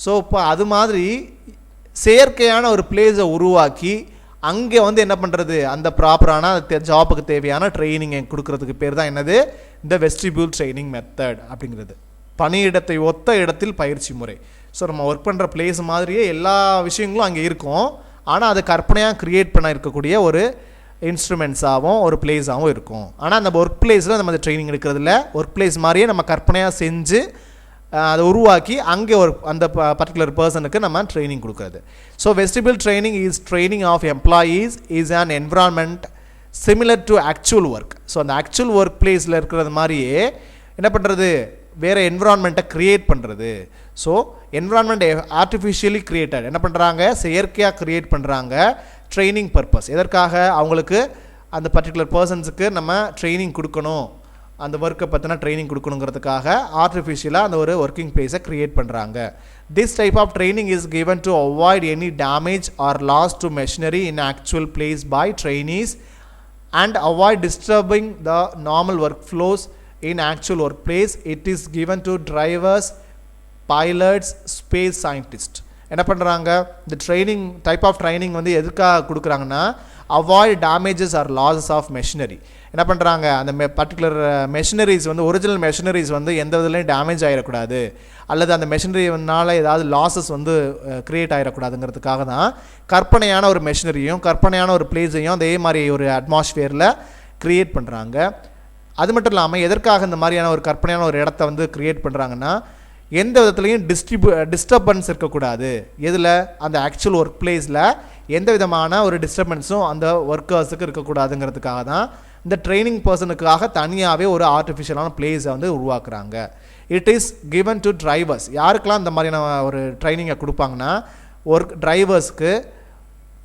ஸோ இப்போ அது மாதிரி செயற்கையான ஒரு பிளேஸை உருவாக்கி அங்கே வந்து என்ன பண்ணுறது, அந்த ப்ராப்பரான ஜாப்புக்கு தேவையான ட்ரைனிங்கை கொடுக்கறதுக்கு பேர் தான் என்னது, இந்த வெஸ்டிபிள் ட்ரைனிங் மெத்தட் அப்படிங்கிறது. பணியிடத்தை ஒத்த இடத்தில் பயிற்சி முறை. ஸோ நம்ம ஒர்க் பண்ணுற பிளேஸ் மாதிரியே எல்லா விஷயங்களும் அங்கே இருக்கும், ஆனால் அது கற்பனையாக க்ரியேட் பண்ண இருக்கக்கூடிய ஒரு இன்ஸ்ட்ருமெண்ட்ஸாகவும் ஒரு பிளேஸாகவும் இருக்கும். ஆனால் அந்த ஒர்க் பிளேஸில் நம்ம அந்த ட்ரைனிங் எடுக்கிறதில்ல, ஒர்க் பிளேஸ் மாதிரியே நம்ம கற்பனையாக செஞ்சு அதை உருவாக்கி அங்கே ஒரு அந்த பர்டிகுலர் பர்சனுக்கு நம்ம ட்ரைனிங் கொடுக்குறது. So vestibule training is training of employees is an environment similar to actual work. So அந்த ஆக்சுவல் ஒர்க் பிளேஸில் இருக்கிறது மாதிரியே என்ன பண்ணுறது, வேறு என்விரான்மெண்ட்டை க்ரியேட் பண்ணுறது. ஸோ என்விரான்மெண்ட் ஆர்டிஃபிஷியலி க்ரியேட்டட் என்ன பண்ணுறாங்க, செயற்கையாக க்ரியேட் பண்ணுறாங்க ட்ரைனிங் பர்பஸ். எதற்காக, அவங்களுக்கு அந்த பர்டிகுலர் பர்சன்ஸுக்கு நம்ம ட்ரைனிங் கொடுக்கணும், அந்த ஒர்க்கை பற்றின ட்ரைனிங் கொடுக்கணுங்கிறதுக்காக ஆர்டிஃபிஷியலாக அந்த ஒரு ஒர்க்கிங் பிளேஸை க்ரியேட் பண்ணுறாங்க. This type of training is given to avoid any damage or loss to machinery in actual place by trainees and avoid disturbing the normal work flows in actual workplace. It is given to drivers, pilots, space scientists. என்ன பண்ணுறாங்க, இந்த ட்ரைனிங் டைப் ஆஃப் ட்ரைனிங் வந்து எதுக்காக கொடுக்குறாங்கன்னா, avoid damages or losses of machinery. என்ன பண்ணுறாங்க, அந்த பர்டிகுலர் மெஷினரிஸ் வந்து ஒரிஜினல் மெஷினரிஸ் வந்து எந்த விதத்துலையும் டேமேஜ் ஆகிடக்கூடாது, அல்லது அந்த மெஷினரினால ஏதாவது லாஸஸ் வந்து க்ரியேட் ஆகிடக்கூடாதுங்கிறதுக்காக தான் கற்பனையான ஒரு மெஷினரியும் கற்பனையான ஒரு பிளேஸையும் அதே மாதிரி ஒரு அட்மாஸ்ஃபியரில் க்ரியேட் பண்ணுறாங்க. அது மட்டும் இல்லாமல் எதற்காக இந்த மாதிரியான ஒரு கற்பனையான ஒரு இடத்த வந்து க்ரியேட் பண்ணுறாங்கன்னா, எந்த விதத்துலையும் டிஸ்டர்பன்ஸ் இருக்கக்கூடாது. எதில், அந்த ஆக்சுவல் ஒர்க் பிளேஸில் எந்த விதமான ஒரு டிஸ்டர்பன்ஸும் அந்த ஒர்க்கர்ஸுக்கு இருக்கக்கூடாதுங்கிறதுக்காக தான் இந்த ட்ரைனிங் பர்சனுக்காக தனியாகவே ஒரு ஆர்டிஃபிஷியலான பிளேஸை வந்து உருவாக்குறாங்க. It is given to drivers. யாருக்கெல்லாம் இந்த மாதிரியான ஒரு ட்ரைனிங்கை கொடுப்பாங்கன்னா, ஒர்க் டிரைவர்ஸ்க்கு,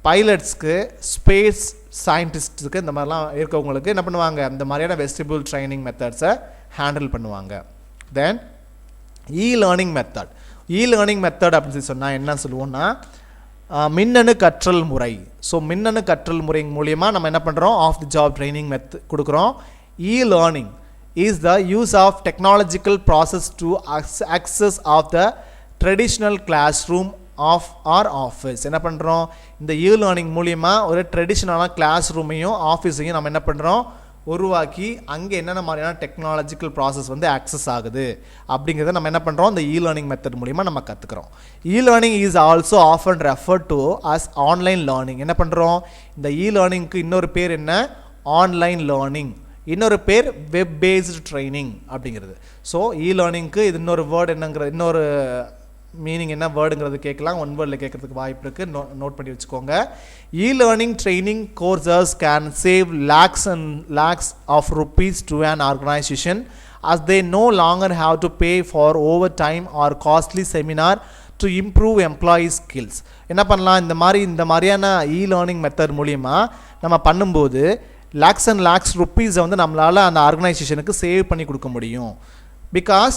பைலட்ஸ்க்கு, ஸ்பேஸ் சயின்டிஸ்ட்டுக்கு, இந்த மாதிரிலாம் இருக்கவங்களுக்கு என்ன பண்ணுவாங்க, இந்த மாதிரியான வெஸ்டிபிள் ட்ரைனிங் மெத்தட்ஸை ஹேண்டில் பண்ணுவாங்க. தென் லேர்னிங் மெத்தட். லேர்னிங் மெத்தட் அப்படின்னு சொல்லி சொன்னால் என்ன சொல்லுவோம்னா, மின்னணு கற்றல் முறை. ஸோ மின்னணு கற்றல் முறை மூலியமாக நம்ம என்ன பண்ணுறோம், ஆஃப் தி ஜாப் ட்ரைனிங் கொடுக்குறோம். Learning is the use of technological process to access of the traditional class room of or office. என்ன பண்ணுறோம், இந்த லேர்னிங் மூலியமாக ஒரு ட்ரெடிஷ்னலான கிளாஸ் ரூமையும் ஆஃபீஸையும் நம்ம என்ன பண்ணுறோம், உருவாக்கி அங்கே என்னென்ன மாதிரியான டெக்னாலஜிக்கல் ப்ராசஸ் வந்து ஆக்சஸ் ஆகுது அப்படிங்கிறத நம்ம என்ன பண்ணுறோம், இந்த லேர்னிங் மெத்தட் மூலிமா நம்ம கற்றுக்குறோம். Learning is also often referred to as online learning. என்ன பண்ணுறோம், இந்த லேர்னிங்க்கு இன்னொரு பேர் என்ன, ஆன்லைன் லேர்னிங், இன்னொரு பேர் வெப் பேஸ்டு ட்ரைனிங் அப்படிங்கிறது. ஸோ லேர்னிங்க்கு இது இன்னொரு வேர்டு என்னங்கிற, இன்னொரு மீனிங் என்ன வேர்டுங்கிறது கேட்கலாம், ஒன் வேர்டில் கேட்குறதுக்கு வாய்ப்பு இருக்குது, நோட் பண்ணி வச்சுக்கோங்க. Learning training courses can save lakhs and lakhs of rupees to an organization as they no longer have to pay for overtime or costly seminar to improve employee skills. என்ன பண்ணலாம், இந்த மாதிரியான லேர்னிங் மெத்தட் மூலிமா நம்ம பண்ணும்போது lakhs and lakhs rupees வந்து நம்மளால் அந்த ஆர்கனைசேஷனுக்கு சேவ் பண்ணி கொடுக்க முடியும். Because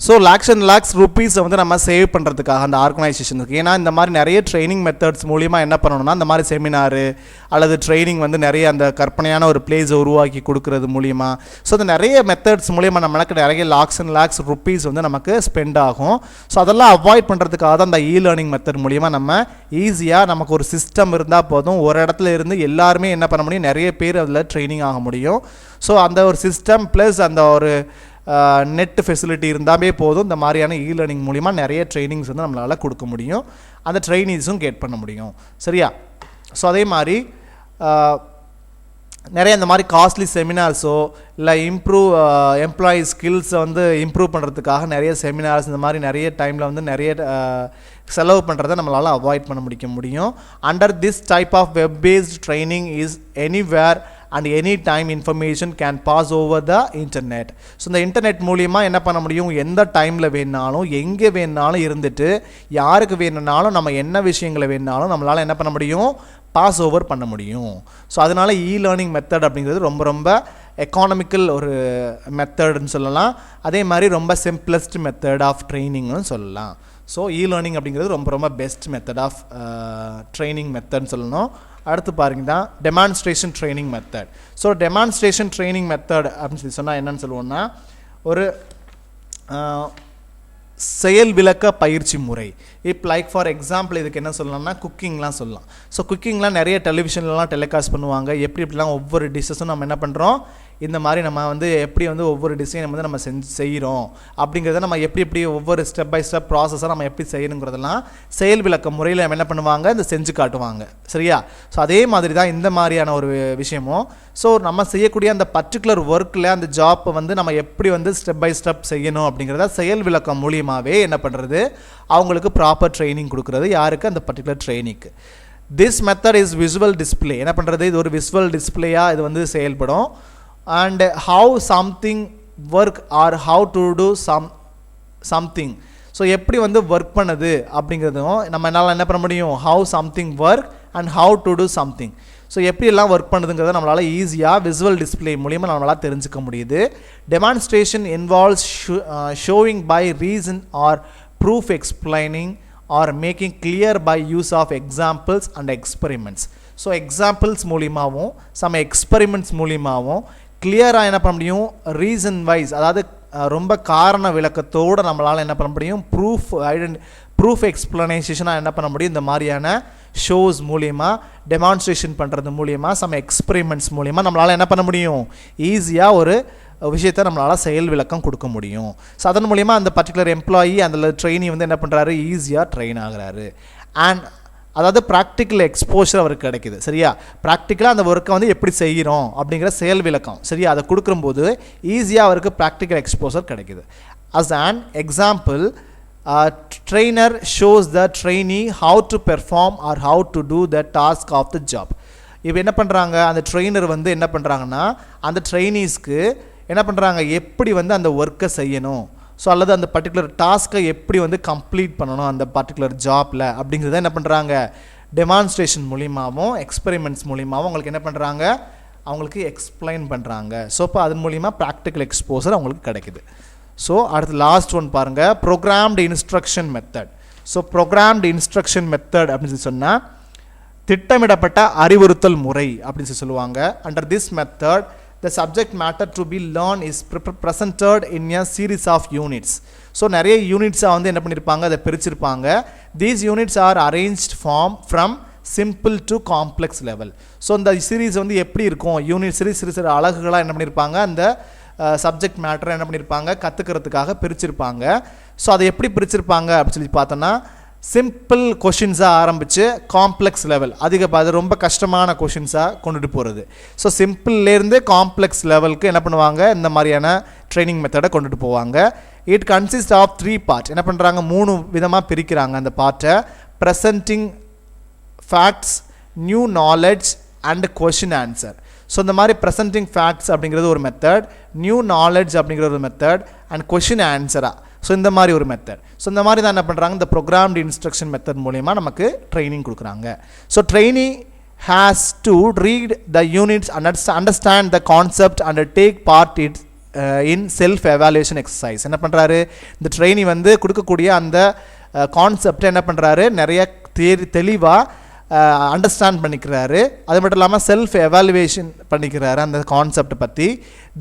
so lakhs and lakhs rupees வந்து நம்ம சேவ் பண்ணுறதுக்காக அந்த ஆர்கனைசேஷனுக்கு. ஏன்னா இந்த மாதிரி நிறைய ட்ரைனிங் மெத்தட்ஸ் மூலிமா என்ன பண்ணணும்னா, இந்த மாதிரி செமினாரு அல்லது ட்ரைனிங் வந்து நிறைய அந்த கற்பனையான ஒரு பிளேஸை உருவாக்கி கொடுக்கறது மூலிமா, ஸோ அந்த நிறைய மெத்தட்ஸ் மூலிமா நம்மளுக்கு நிறைய lakhs and lakhs rupees வந்து நமக்கு ஸ்பெண்ட் ஆகும். ஸோ அதெல்லாம் அவாய்ட் பண்ணுறதுக்காக தான் அந்த லேர்னிங் மெத்தட் மூலிமா நம்ம ஈஸியாக நமக்கு ஒரு சிஸ்டம் இருந்தால் போதும், ஒரு இடத்துல இருந்து எல்லாருமே என்ன பண்ண முடியும், நிறைய பேர் அதில் ட்ரைனிங் ஆக முடியும். ஸோ அந்த ஒரு சிஸ்டம் ப்ளஸ் அந்த ஒரு நெட் ஃபெசிலிட்டி இருந்தாலே போதும், இந்த மாதிரியான லேர்னிங் மூலிமா நிறைய ட்ரைனிங்ஸ் வந்து நம்மளால் கொடுக்க முடியும், அந்த ட்ரைனிங்ஸும் கெட் பண்ண முடியும். சரியா? ஸோ அதே மாதிரி நிறைய இந்த மாதிரி காஸ்ட்லி செமினார்ஸோ இல்லை எம்ப்ளாயி ஸ்கில்ஸை வந்து இம்ப்ரூவ் பண்ணுறதுக்காக நிறைய செமினார்ஸ் இந்த மாதிரி நிறைய டைமில் வந்து நிறைய செலவு பண்ணுறதை நம்மளால் அவாய்ட் பண்ண முடியும். Under this type of web based training is anywhere and any time information can pass over the internet. So இந்த இன்டர்நெட் மூலிமா என்ன பண்ண முடியும், எந்த டைமில் வேணாலும் எங்கே வேணாலும் இருந்துட்டு யாருக்கு வேணும்னாலும் நம்ம என்ன விஷயங்களை வேணாலும் நம்மளால் என்ன பண்ண முடியும், பாஸ் ஓவர் பண்ண முடியும். ஸோ அதனால் லேர்னிங் மெத்தட் அப்படிங்கிறது ரொம்ப ரொம்ப எக்கானமிக்கல் ஒரு மெத்தட்னு சொல்லலாம். அதே மாதிரி ரொம்ப சிம்பிளஸ்ட் மெத்தட் ஆஃப் ட்ரைனிங்னு சொல்லலாம். ஸோ லேர்னிங் அப்படிங்கிறது ரொம்ப ரொம்ப பெஸ்ட் மெத்தட் ஆஃப் ட்ரைனிங் மெத்தட்னு சொல்லணும். அடுத்து பாருங்க தான் demonstration training method. So demonstration training method அப்படின்னு சொல்லி சொன்னால் என்னன்னு சொல்லுவோம்னா, ஒரு செயல் விளக்க பயிற்சி முறை. இப்போ லைக் ஃபார் எக்ஸாம்பிள் இதுக்கு என்ன சொல்லலாம்னா குக்கிங்லாம் சொல்லலாம். ஸோ குக்கிங்லாம் நிறைய டெலிவிஷன்லாம் டெலிகாஸ்ட் பண்ணுவாங்க. எப்படிலாம் ஒவ்வொரு டிஷ்ஷஸும் நம்ம என்ன பண்ணுறோம், இந்த மாதிரி நம்ம வந்து எப்படி வந்து ஒவ்வொரு டிஷ்ஷையும் வந்து நம்ம செய்கிறோம் அப்படிங்கிறத நம்ம எப்படி ஒவ்வொரு ஸ்டெப் பை ஸ்டெப் ப்ராசஸாக நம்ம எப்படி செய்யணுங்கிறதெல்லாம் செயல் விளக்க முறையில் நம்ம என்ன பண்ணுவாங்க, இந்த செஞ்சு காட்டுவாங்க. சரியா? ஸோ அதே மாதிரி தான் இந்த மாதிரியான ஒரு விஷயமும். ஸோ நம்ம செய்யக்கூடிய அந்த பர்டிகுலர் ஒர்க்கில் அந்த ஜாப்பை வந்து நம்ம எப்படி வந்து ஸ்டெப் பை ஸ்டெப் செய்யணும் அப்படிங்கிறத செயல் விளக்கம் மூலியமாகவே என்ன பண்ணுறது, அவங்களுக்கு ப்ராப்பர் ட்ரைனிங் கொடுக்குறது. யாருக்கு? அந்த பர்டிகுலர் ட்ரைனிங்க்கு. This method is visual display. என்ன பண்ணுறது, இது ஒரு விசுவல் டிஸ்பிளேயாக இது வந்து செயல்படும். and how something work or how to do something. So எப்படி வந்து ஒர்க் பண்ணுது அப்படிங்கிறதும் நம்ம என்னால் என்ன பண்ண முடியும், how something work and how to do something. So எப்படியெல்லாம் ஒர்க் பண்ணுதுங்கிறத நம்மளால் ஈஸியாக விசுவல் டிஸ்பிளே மூலிமா நம்மளால் தெரிஞ்சுக்க முடியுது. Demonstration involves showing by reason or proof explaining or making clear by use of examples and experiments. So examples மூலிமாவும் சம் எக்ஸ்பெரிமெண்ட்ஸ் மூலிமாவும் கிளியராக என்ன பண்ண முடியும், ரீசன் வைஸ், அதாவது ரொம்ப காரண விளக்கத்தோடு நம்மளால் என்ன பண்ண முடியும், ப்ரூஃப் எக்ஸ்பிளனேஷனாக என்ன பண்ண முடியும், இந்த மாதிரியான ஷோஸ் மூலிமா டெமான்ஸ்ட்ரேஷன் பண்ணுறது மூலிமா சம் எக்ஸ்பெரிமெண்ட்ஸ் மூலிமா நம்மளால் என்ன பண்ண முடியும், ஈஸியாக ஒரு விஷயத்தை நம்மளால் செயல் விளக்கம் கொடுக்க முடியும். ஸோ அதன் மூலிமா அந்த பர்டிகுலர் எம்ப்ளாயி அந்த ட்ரெயினி வந்து என்ன பண்ணுறாரு, ஈஸியாக ட்ரெயின் ஆகிறாரு. அண்ட் அதாவது ப்ராக்டிக்கல் எக்ஸ்போஷர் அவருக்கு கிடைக்கிது. சரியா? ப்ராக்டிக்கலாக அந்த ஒர்க்கை வந்து எப்படி செய்கிறோம் அப்படிங்கிற செயல் விளக்கம் சரியா அதை கொடுக்கும்போது ஈஸியாக அவருக்கு ப்ராக்டிக்கல் எக்ஸ்போஷர் கிடைக்கிது. As an example, trainer shows the trainee how to perform or how to do the task of the job. இப்போ என்ன பண்ணுறாங்க, அந்த ட்ரெயினர் வந்து என்ன பண்ணுறாங்கன்னா அந்த ட்ரெயினிஸ்க்கு என்ன பண்ணுறாங்க, எப்படி வந்து அந்த ஒர்க்கை செய்யணும், ஸோ அல்லது அந்த பர்டிகுலர் டாஸ்க்கை எப்படி வந்து கம்ப்ளீட் பண்ணணும் அந்த பர்டிகுலர் ஜாப்பில் அப்படிங்கிறத என்ன பண்ணுறாங்க, டெமான்ஸ்ட்ரேஷன் மூலிமாவும் எக்ஸ்பெரிமெண்ட்ஸ் மூலிமாவும் அவங்களுக்கு என்ன பண்ணுறாங்க, அவங்களுக்கு எக்ஸ்பிளைன் பண்ணுறாங்க. ஸோ இப்போ அது மூலிமா ப்ராக்டிக்கல் எக்ஸ்போசர் அவங்களுக்கு கிடைக்குது. ஸோ அடுத்து லாஸ்ட் ஒன் பாருங்கள், programmed instruction method. So programmed instruction method அப்படின்னு சொல்லி சொன்னால் திட்டமிடப்பட்ட அறிவுறுத்தல் முறை அப்படின்னு சொல்லுவாங்க. Under this method the subject matter to be learned is presented in a series of units. So நிறைய யூனிட்ஸாக வந்து என்ன பண்ணியிருப்பாங்க, அதை பிரிச்சிருப்பாங்க. These units are arranged from simple to complex level. So இந்த சீரீஸ் வந்து எப்படி இருக்கும், யூனிட் சீரீஸ் சிறு அழகுகளாக என்ன பண்ணியிருப்பாங்க, அந்த சப்ஜெக்ட் மேட்டரை என்ன பண்ணியிருப்பாங்க, கற்றுக்கிறதுக்காக பிரிச்சிருப்பாங்க. ஸோ அதை எப்படி பிரிச்சிருப்பாங்க அப்படின்னு சொல்லி பார்த்தோன்னா, சிம்பிள் கொஷின்ஸாக ஆரம்பித்து காம்ப்ளெக்ஸ் லெவல் அது ரொம்ப கஷ்டமான கொஷின்ஸாக கொண்டுட்டு போகிறது. ஸோ சிம்பிள்லேருந்து காம்ப்ளெக்ஸ் லெவலுக்கு என்ன பண்ணுவாங்க, இந்த மாதிரியான ட்ரைனிங் மெத்தடை கொண்டுட்டு போவாங்க. It consist of 3 part. என்ன பண்ணுறாங்க, 3 விதமாக பிரிக்கிறாங்க அந்த பார்ட்டை. Presenting facts, new knowledge and question answer. So இந்த மாதிரி ப்ரெசன்டிங் ஃபேக்ட்ஸ் அப்படிங்கிறது ஒரு மெத்தட், நியூ நாலேஜ் அப்படிங்கிற ஒரு மெத்தட் அண்ட் கொஷின் ஆன்சராக. ஸோ இந்த மாதிரி ஒரு மெத்தட். ஸோ இந்த மாதிரி தான் என்ன பண்ணுறாங்க, இந்த ப்ரோக்ராம்டு இன்ஸ்ட்ரக்ஷன் மெத்தட் மூலமா நமக்கு ட்ரைனிங் கொடுக்குறாங்க. So trainee has to read the units understand the concept and take part in self evaluation exercise. என்ன பண்ணுறாரு, இந்த ட்ரைனி வந்து கொடுக்கக்கூடிய அந்த கான்செப்டை என்ன பண்ணுறாரு, நிறைய தெளிவாக அண்டர்ஸ்டாண்ட் பண்ணிக்கிறாரு. அது மட்டும் இல்லாமல் செல்ஃப் எவாலுவேஷன் பண்ணிக்கிறாரு அந்த கான்செப்டை பற்றி.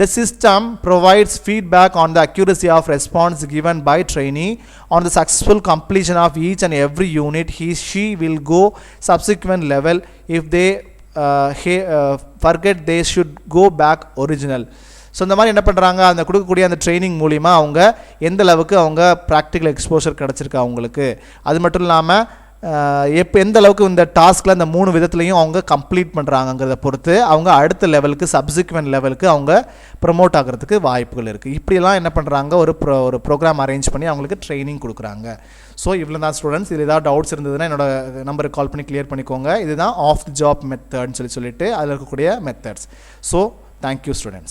The system provides feedback on the accuracy of response given by trainee on the successful completion of each and every unit. She will go subsequent level. If they forget they should go back original. So இந்த மாதிரி என்ன பண்ணுறாங்க, அந்த கொடுக்கக்கூடிய அந்த ட்ரைனிங் மூலிமா அவங்க எந்த அளவுக்கு அவங்க ப்ராக்டிக்கல் எக்ஸ்போஷர் கிடச்சிருக்கு அவங்களுக்கு. அது மட்டும் இல்லாமல் எப்போ எந்த அளவுக்கு இந்த டாஸ்கில் இந்த 3 விதத்துலையும் அவங்க கம்ப்ளீட் பண்ணுறாங்கங்கிறத பொறுத்து அவங்க அடுத்த லெவலுக்கு சப்சிக்வெண்ட் லெவலுக்கு அவங்க ப்ரமோட் ஆகிறதுக்கு வாய்ப்புகள் இருக்குது. இப்படிலாம் என்ன பண்ணுறாங்க, ஒரு ப்ரோக்ராம் அரேஞ்ச் பண்ணி அவங்களுக்கு ட்ரைனிங் கொடுக்குறாங்க. ஸோ இவ்வளோ தான் ஸ்டூடெண்ட்ஸ். இது ஏதாவது டவுட்ஸ் இருந்ததுன்னா என்னோட நம்பருக்கு கால் பண்ணி கிளியர் பண்ணிக்கோங்க. இதுதான் ஆஃப் தி ஜாப் மெத்தட்னு சொல்லிட்டு அதில் இருக்கக்கூடிய மெத்தட்ஸ். So thank you students.